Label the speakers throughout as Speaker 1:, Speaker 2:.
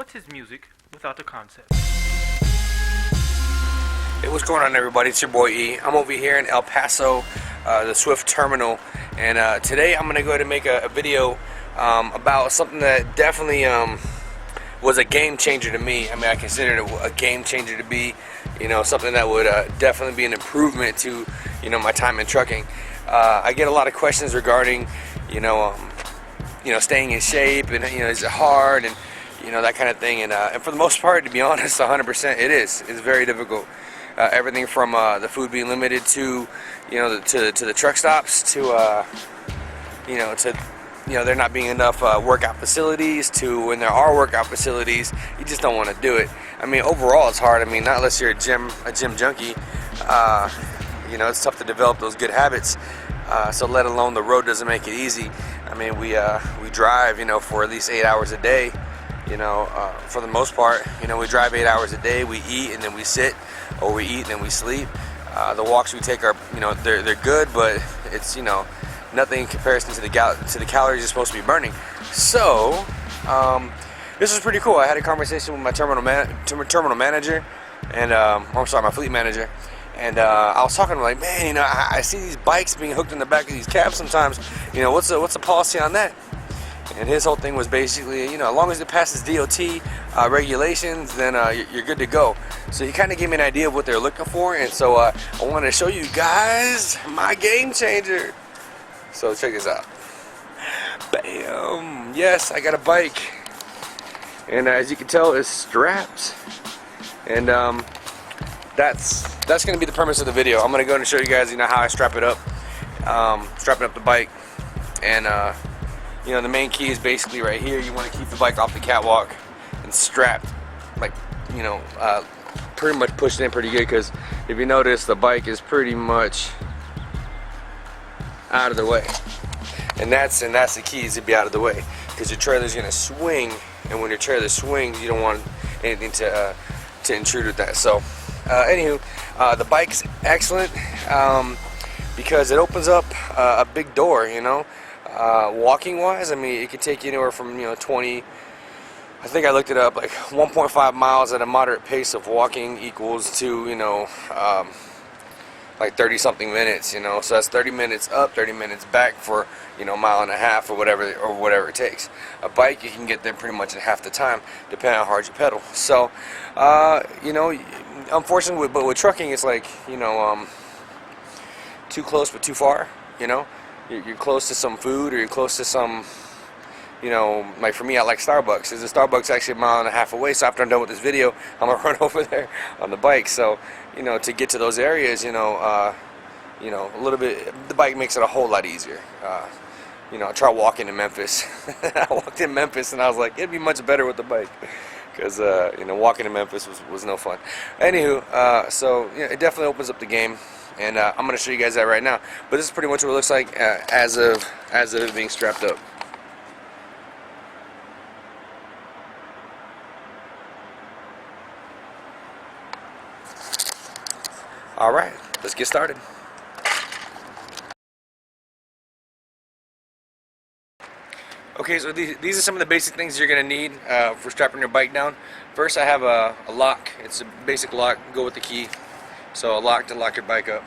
Speaker 1: What's his music without the concept?
Speaker 2: Hey, what's going on, everybody? It's your boy E. I'm over here in El Paso, the Swift Terminal, and today I'm going to go ahead and make a video about something that definitely was a game changer to me. I mean, I consider it a game changer to be, something that would definitely be an improvement to, my time in trucking. I get a lot of questions regarding, staying in shape, and is it hard, and that kind of thing. And for the most part, to be honest, 100%, it is. It's very difficult. Everything from the food being limited to, to the truck stops, to there not being enough workout facilities, to when there are workout facilities, you just don't want to do it. I mean, overall, it's hard. I mean, not unless you're a gym junkie. It's tough to develop those good habits. So let alone the road doesn't make it easy. I mean, we drive, for at least 8 hours a day. For the most part, we drive 8 hours a day. We eat and then we sit, or we eat and then we sleep. The walks we take are, they're good, but it's, nothing in comparison to the calories you're supposed to be burning. So, this was pretty cool. I had a conversation with my terminal manager, and my fleet manager. And I was talking to him like, man, I see these bikes being hooked in the back of these cabs sometimes. What's the policy on that? And his whole thing was basically, as long as it passes DOT regulations, then you're good to go. So he kind of gave me an idea of what they're looking for, and so I wanted to show you guys my game changer. So check this out. Bam! Yes, I got a bike, and as you can tell, it's strapped. And that's going to be the premise of the video. I'm going to go and show you guys, how I strap it up, strapping up the bike, and the main key is basically right here. You want to keep the bike off the catwalk and strapped, like, pretty much pushed in pretty good, because if you notice, the bike is pretty much out of the way. And that's the key, is to be out of the way, because your trailer's going to swing, and when your trailer swings, you don't want anything to intrude with that. So, anywho, the bike's excellent because it opens up a big door, walking wise. I mean, it could take you anywhere from 20, I think I looked it up, like 1.5 miles at a moderate pace of walking equals to like 30 something minutes, so that's 30 minutes up, 30 minutes back for a mile and a half, or whatever it takes. A bike, you can get there pretty much in half the time, depending on how hard you pedal. So unfortunately, but with trucking, it's like too close but too far. You're close to some food, or you're close to some, like for me, I like Starbucks. There's a Starbucks actually a mile and a half away, so after I'm done with this video, I'm going to run over there on the bike. So, to get to those areas, a little bit, the bike makes it a whole lot easier. I tried walking in Memphis. I walked in Memphis, and I was like, it'd be much better with the bike, because, walking in Memphis was no fun. Anywho, so, it definitely opens up the game. And I'm going to show you guys that right now. But this is pretty much what it looks like as of it being strapped up. Alright, let's get started. Okay, so these are some of the basic things you're going to need for strapping your bike down. First, I have a lock. It's a basic lock, go with the key. So a lock to lock your bike up.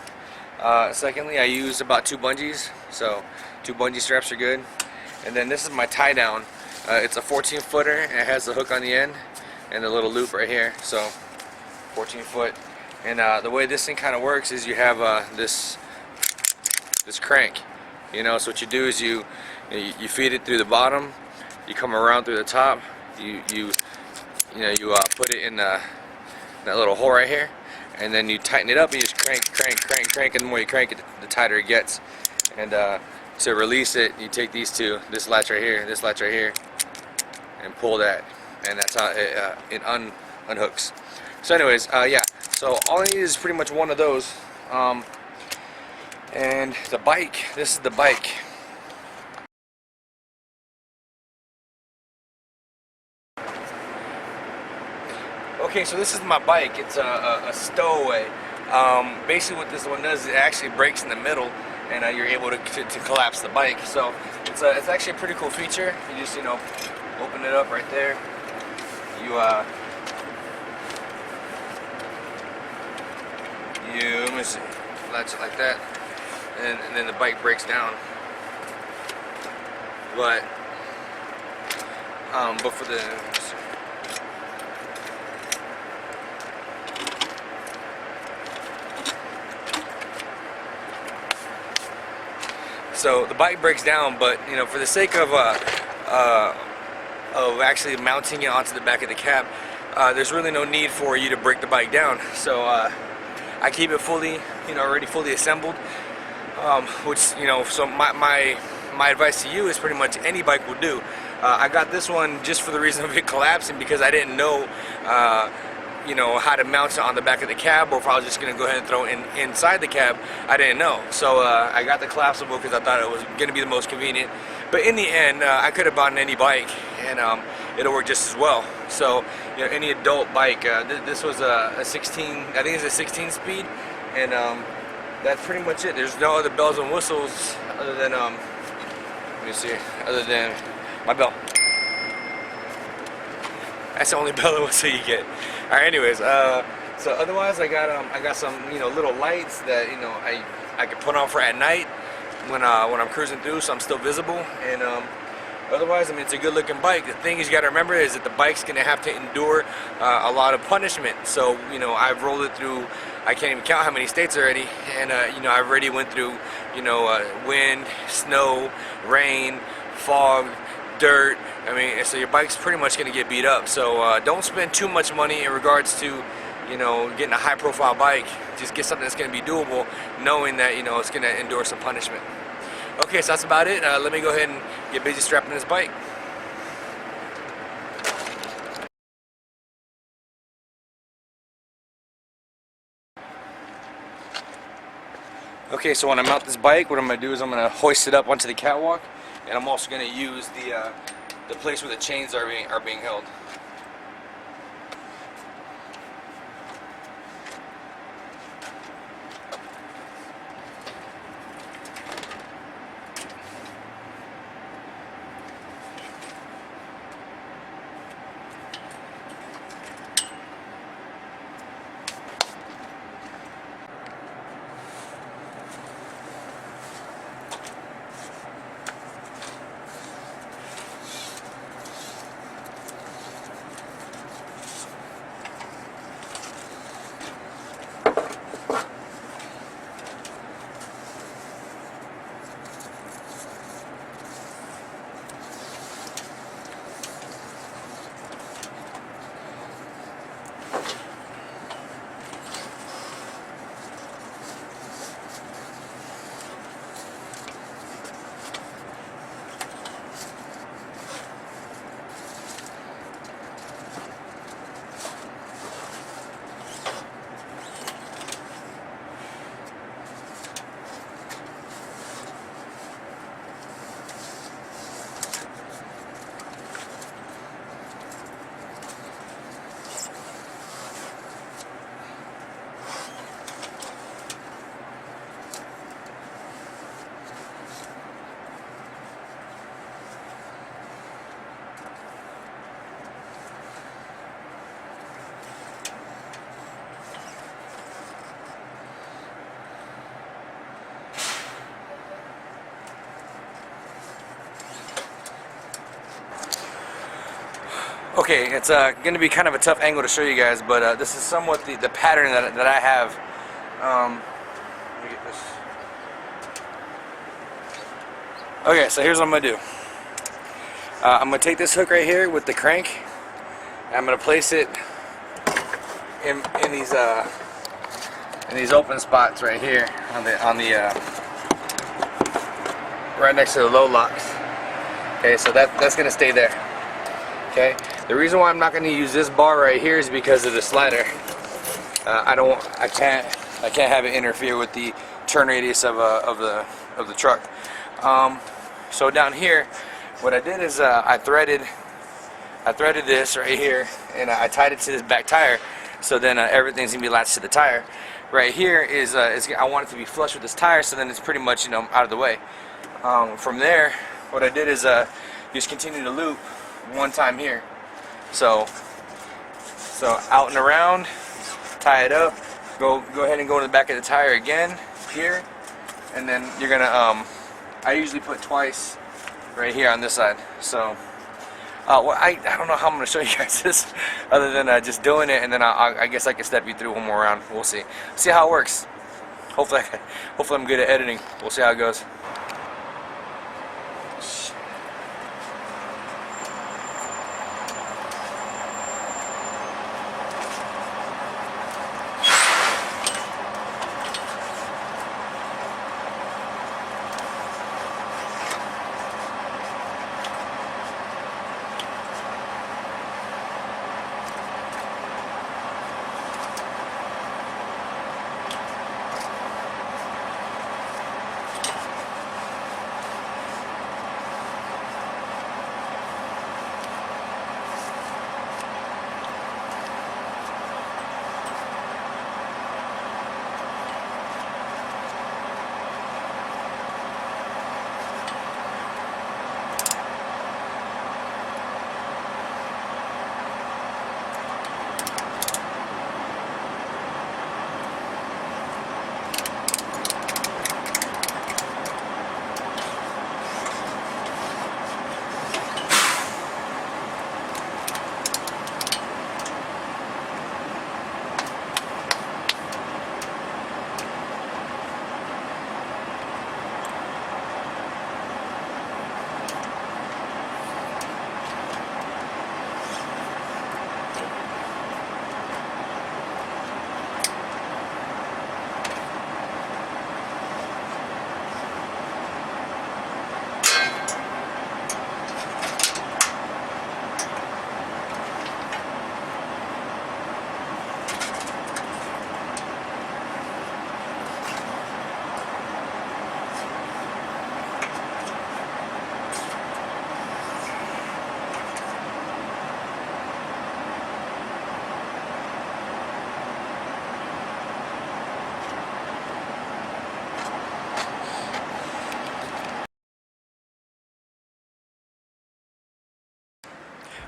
Speaker 2: Secondly, I use about 2 bungees, so 2 bungee straps are good. And then this is my tie down. It's a 14 footer, and it has the hook on the end and a little loop right here. So 14 foot. And the way this thing kind of works is you have this crank. So what you do is you feed it through the bottom, you come around through the top, you put it in that little hole right here. And then you tighten it up, and you just crank, and the more you crank it, the tighter it gets. And to release it, you take these two, this latch right here, and pull that, and that's how it unhooks. So anyways, yeah, so all I need is pretty much one of those. And the bike, this is the bike. Okay, so this is my bike. It's a stowaway. Basically what this one does is it actually breaks in the middle, and you're able to collapse the bike. So it's actually a pretty cool feature. You just open it up right there. You let me see, latch it like that, and then the bike breaks down. But for the, so the bike breaks down, but you know, for the sake of actually mounting it onto the back of the cab, there's really no need for you to break the bike down. So I keep it fully, you know, already fully assembled, which, you know, so my advice to you is pretty much any bike will do. I got this one just for the reason of it collapsing, because I didn't know, you know, how to mount it on the back of the cab, or if I was just gonna go ahead and throw it inside the cab. I didn't know, so I got the collapsible because I thought it was gonna be the most convenient. But in the end, I could have bought any bike, and it'll work just as well. So, you know, any adult bike. This was a 16. I think it's a 16 speed, and that's pretty much it. There's no other bells and whistles other than let me see, other than my bell. That's the only bell and whistle you get. All right. Anyways, so otherwise, I got some, you know, little lights that, you know, I can put on for at night when I'm cruising through, so I'm still visible. And otherwise, I mean, it's a good looking bike. The thing is, you got to remember is that the bike's gonna have to endure a lot of punishment. So, you know, I've rolled it through, I can't even count how many states already, and you know, I've already went through, you know, wind, snow, rain, fog, dirt. I mean, so your bike's pretty much gonna get beat up. So don't spend too much money in regards to, you know, getting a high profile bike. Just get something that's gonna be doable, knowing that, you know, it's gonna endure some punishment. Okay, so that's about it. Let me go ahead and get busy strapping this bike. Okay, so when I mount this bike, what I'm going to do is I'm going to hoist it up onto the catwalk, and I'm also going to use the place where the chains are being held. Okay, it's going to be kind of a tough angle to show you guys, but this is somewhat the pattern that I have. Let me get this. Okay, so here's what I'm going to do. I'm going to take this hook right here with the crank, and I'm going to place it in these open spots right here on the right next to the low locks. Okay, so that's going to stay there. Okay. The reason why I'm not going to use this bar right here is because of the slider. I can't have it interfere with the turn radius of the truck. So down here, what I did is I threaded this right here, and I tied it to this back tire. So then everything's gonna be latched to the tire. Right here is I want it to be flush with this tire, so then it's pretty much, you know, out of the way. From there, what I did is just continue to loop one time here. So So out and around, tie it up, go ahead and go in the back of the tire again here, and then you're gonna I usually put twice right here on this side. So well, I don't know how I'm gonna show you guys this other than just doing it, and then I guess I can step you through one more round. We'll see how it works. Hopefully I'm good at editing. We'll see how it goes.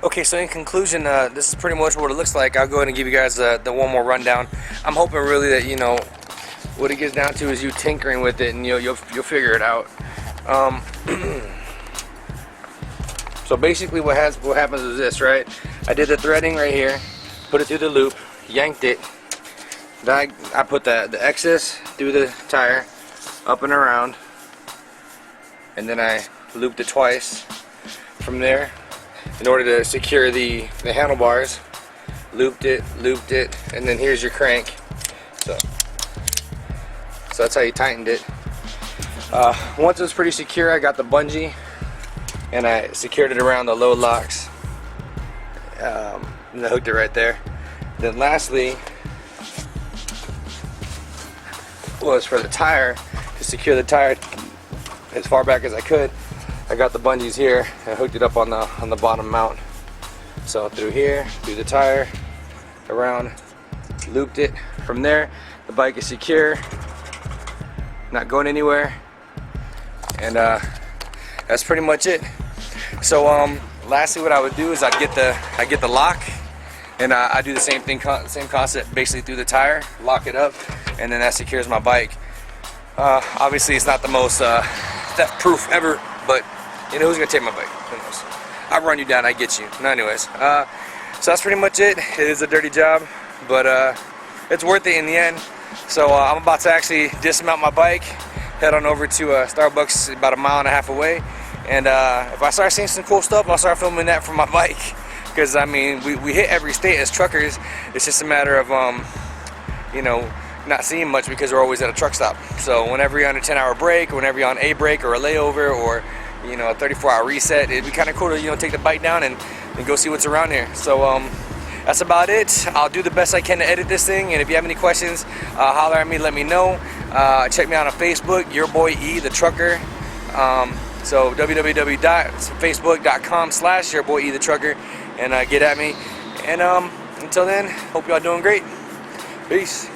Speaker 2: Okay, so in conclusion, this is pretty much what it looks like. I'll go ahead and give you guys the one more rundown. I'm hoping really that, you know, what it gets down to is you tinkering with it, and you'll figure it out. So basically what happens is this, right? I did the threading right here, put it through the loop, yanked it. Then I put the excess through the tire, up and around, and then I looped it twice. From there, in order to secure the handlebars, looped it, and then here's your crank. So that's how you tightened it. Once it was pretty secure, I got the bungee and I secured it around the load locks, and I hooked it right there. Then lastly was for the tire, to secure the tire as far back as I could. I got the bungees here and hooked it up on the bottom mount. So through here, through the tire, around, looped it. From there, the bike is secure, not going anywhere, and that's pretty much it. So lastly, what I would do is I get the lock, and I do the same thing, same concept, basically through the tire, lock it up, and then that secures my bike. Obviously, it's not the most theft-proof ever, but you know, who's gonna take my bike? Who knows? I run you down, I get you. No, anyways, so that's pretty much it. It is a dirty job, but it's worth it in the end. So I'm about to actually dismount my bike, head on over to Starbucks about 1.5 miles away, and if I start seeing some cool stuff, I'll start filming that from my bike. Because I mean, we hit every state as truckers. It's just a matter of you know, not seeing much because we're always at a truck stop. So whenever you're on a 10-hour break, or whenever you're on a break or a layover, or you know, a 34-hour reset, it'd be kind of cool to, you know, take the bike down and go see what's around here. So that's about it. I'll do the best I can to edit this thing, and if you have any questions, holler at me, let me know. Check me out on Facebook, your boy E the Trucker. So www.facebook.com/yourboye the Trucker, and get at me. And until then, hope y'all doing great. Peace.